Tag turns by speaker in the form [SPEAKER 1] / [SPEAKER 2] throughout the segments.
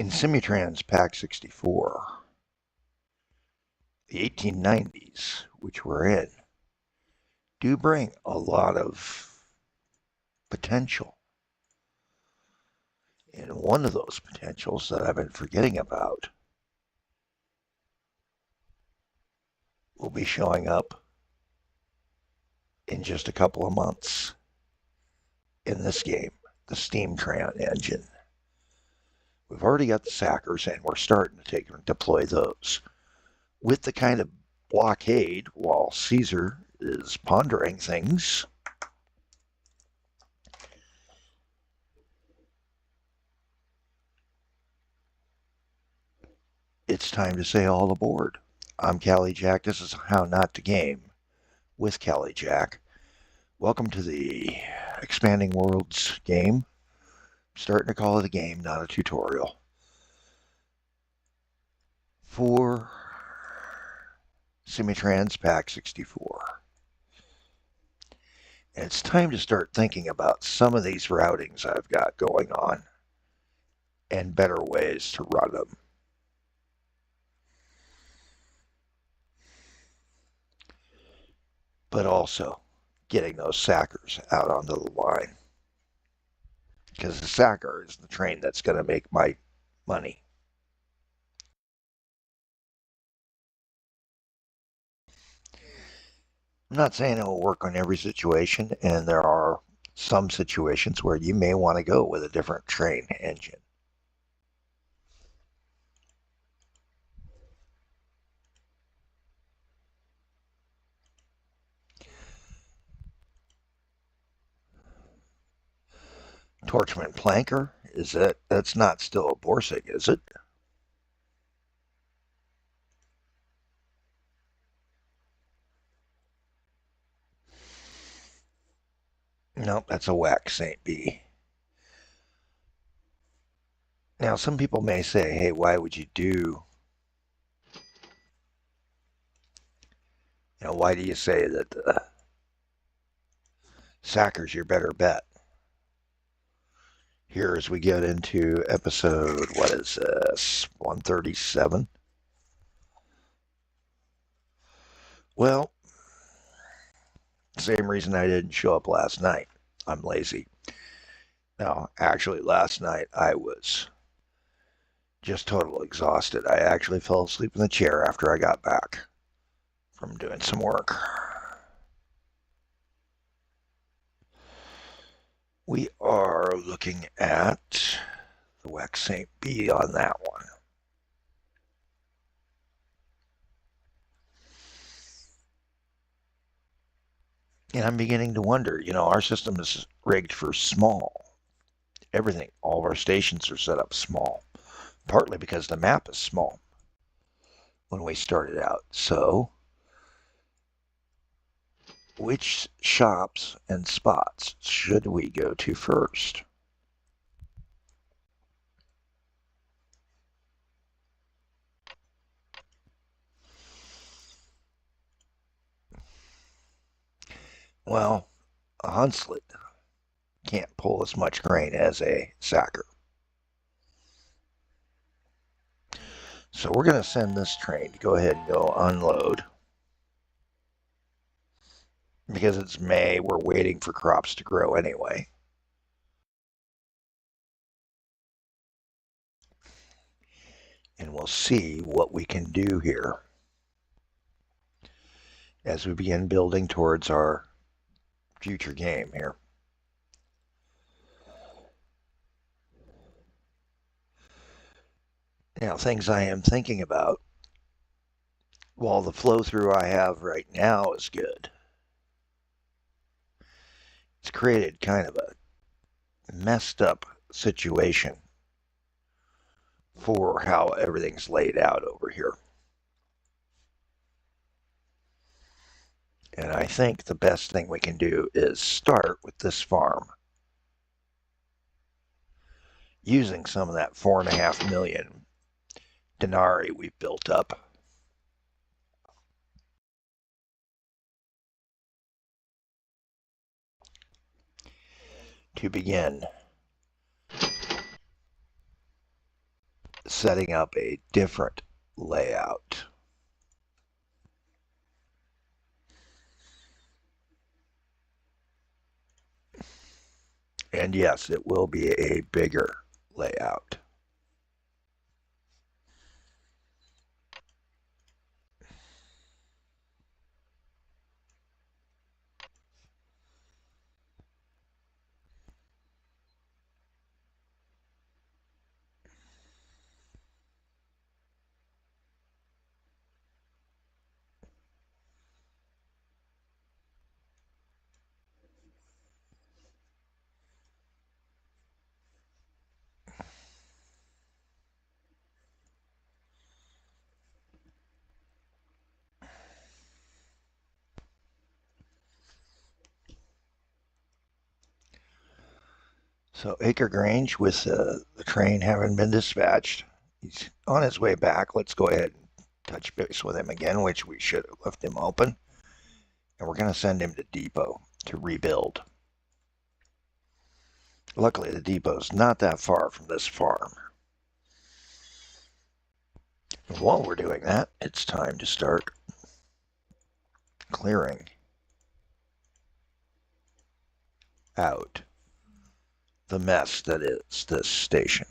[SPEAKER 1] In Semitrans Pack 64, the 1890s, which we're in, do bring a lot of potential. And one of those potentials that I've been forgetting about will be showing up in just a couple of months in this game, the Steamtran engine. We've already got the Sackers, and we're starting to deploy those. With the kind of blockade, while Caesar is pondering things, it's time to say all aboard. I'm Callie Jack. This is How Not to Game with Callie Jack. Welcome to the Expanding Worlds game. I'm starting to call it a game, not a tutorial. For Semitrans Pack 64. And it's time to start thinking about some of these routings I've got going on and better ways to run them. But also getting those Sackers out onto the line. Because the Sacker is the train that's going to make my money. I'm not saying it will work on every situation, and there are some situations where you may want to go with a different train engine. Torchman Planker, that's not still a Borsig, is it? Nope, that's a Wax St. B. Now, some people may say, hey, why would you do, why do you say that the Sacker's your better bet? Here as we get into episode, what is this, 137? Well, same reason I didn't show up last night. I'm lazy. No, actually, last night I was just totally exhausted. I actually fell asleep in the chair after I got back from doing some work. We are looking at the Wax St. B on that one. And I'm beginning to wonder, our system is rigged for small. Everything, all of our stations are set up small, partly because the map is small when we started out. So, which shops and spots should we go to first? Well, a Hunslet can't pull as much grain as a Sacker. So we're going to send this train to go ahead and go unload. Because it's May, we're waiting for crops to grow anyway. And we'll see what we can do here as we begin building towards our future game here. Now, things I am thinking about, while the flow through I have right now is good, it's created kind of a messed up situation for how everything's laid out over here. And I think the best thing we can do is start with this farm, using some of that 4.5 million denarii we've built up. To begin setting up a different layout. And yes, it will be a bigger layout. So AcerGrainge, with the train having been dispatched, he's on his way back. Let's go ahead and touch base with him again, which we should have left him open. And we're going to send him to depot to rebuild. Luckily, the depot's not that far from this farm. And while we're doing that, it's time to start clearing out the mess that is this station.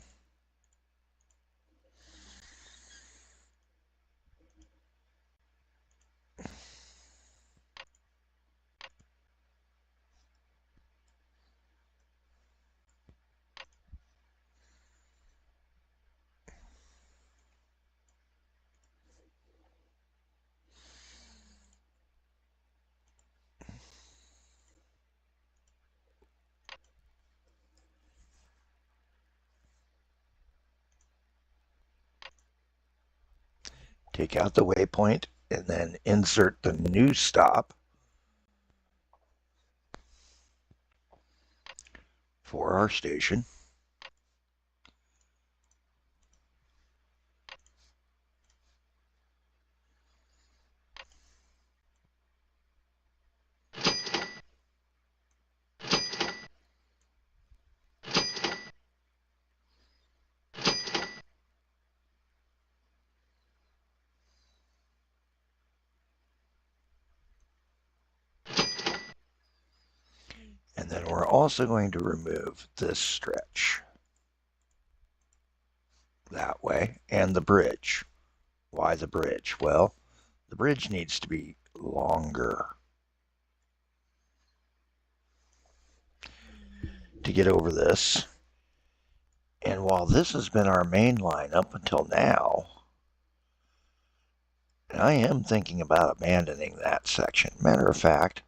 [SPEAKER 1] Take out the waypoint and then insert the new stop for our station. And then we're also going to remove this stretch that way and the bridge. Why the bridge? Well, the bridge needs to be longer to get over this. And while this has been our main line up until now, I am thinking about abandoning that section. Matter of fact,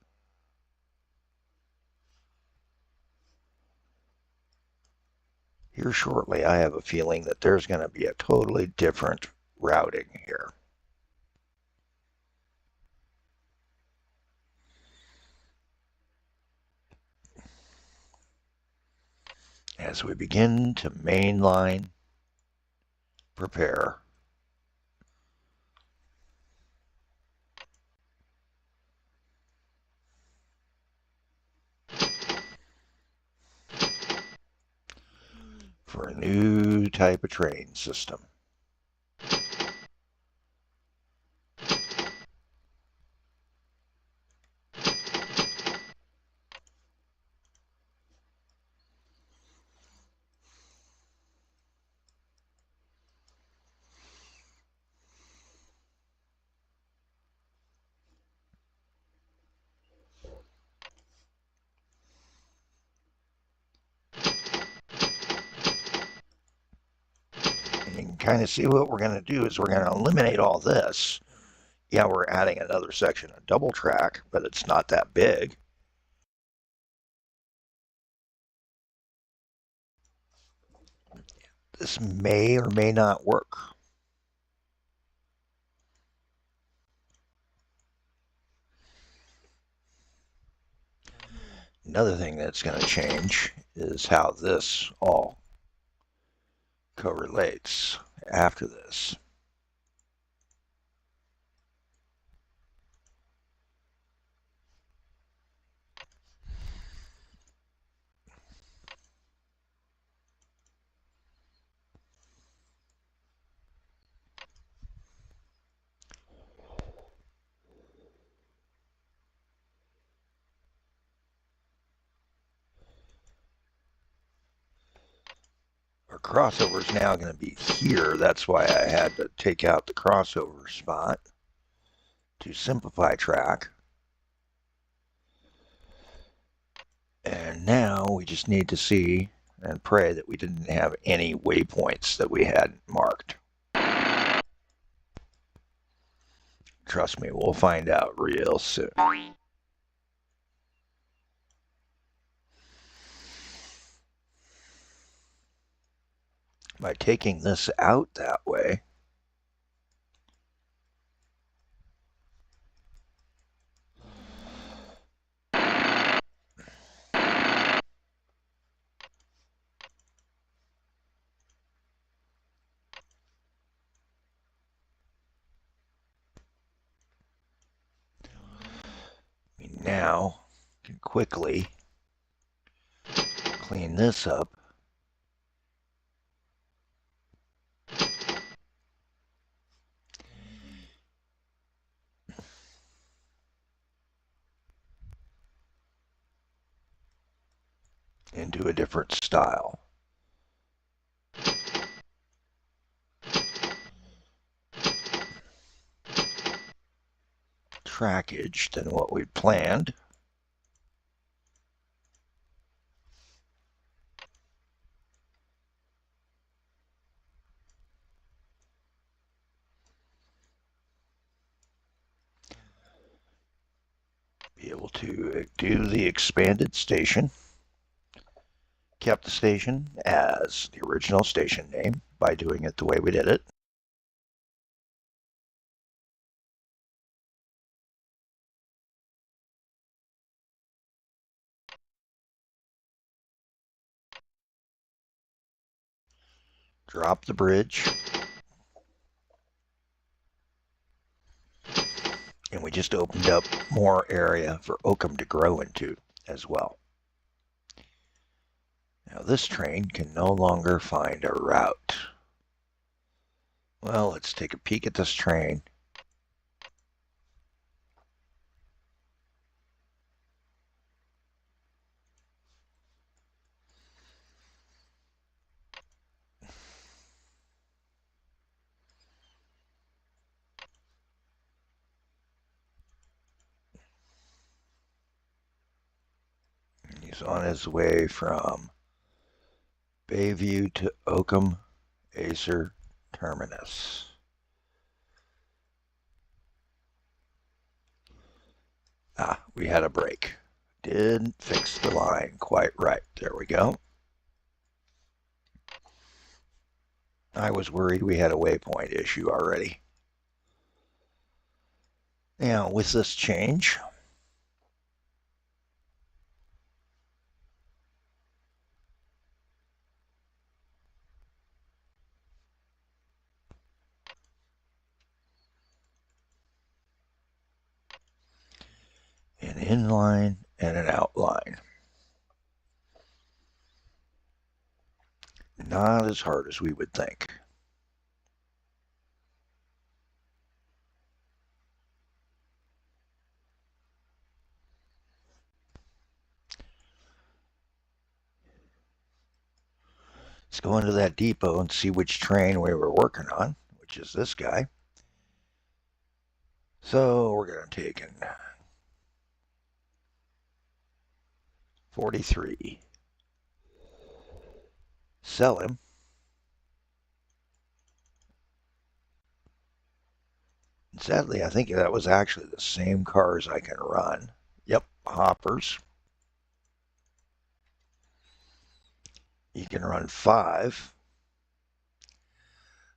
[SPEAKER 1] here shortly, I have a feeling that there's going to be a totally different routing here. As we begin to mainline prepare for a new type of train system. And you can kind of see what we're going to do is we're going to eliminate all this. Yeah, we're adding another section of double track, but it's not that big. This may or may not work. Another thing that's going to change is how this all correlates after this. crossover is now going to be here. That's why I had to take out the crossover spot to simplify track. And now we just need to see and pray that we didn't have any waypoints that we hadn't marked. Trust me, we'll find out real soon. By taking this out that way, we now can quickly clean this up. Into a different style. Trackage than what we planned. Be able to do the expanded station. Kept the station as the original station name by doing it the way we did it. Drop the bridge. And we just opened up more area for Oakham to grow into as well. Now this train can no longer find a route. Well, let's take a peek at this train. He's on his way from Bayview to Oakham Acer Terminus. We had a break. Didn't fix the line quite right. There we go. I was worried we had a waypoint issue already. Now, with this change, an inline and an outline. Not as hard as we would think. Let's go into that depot and see which train we were working on, which is this guy. So we're going to take in 43. Sell him. And sadly, I think that was actually the same cars I can run. Yep, hoppers. You can run 5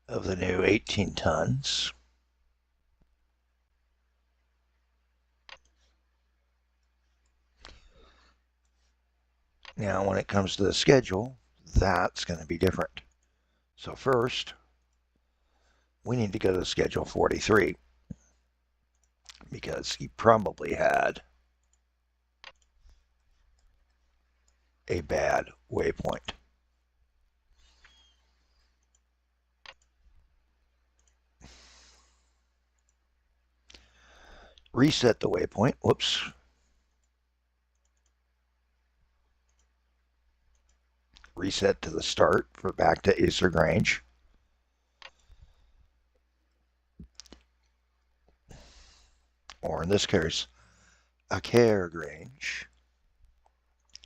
[SPEAKER 1] of the new 18 tons. Now, when it comes to the schedule, that's going to be different. So first, we need to go to schedule 43 because he probably had a bad waypoint. Reset the waypoint. Whoops. reset to the start for back to AcerGrainge. Or in this case, AcerGrainge.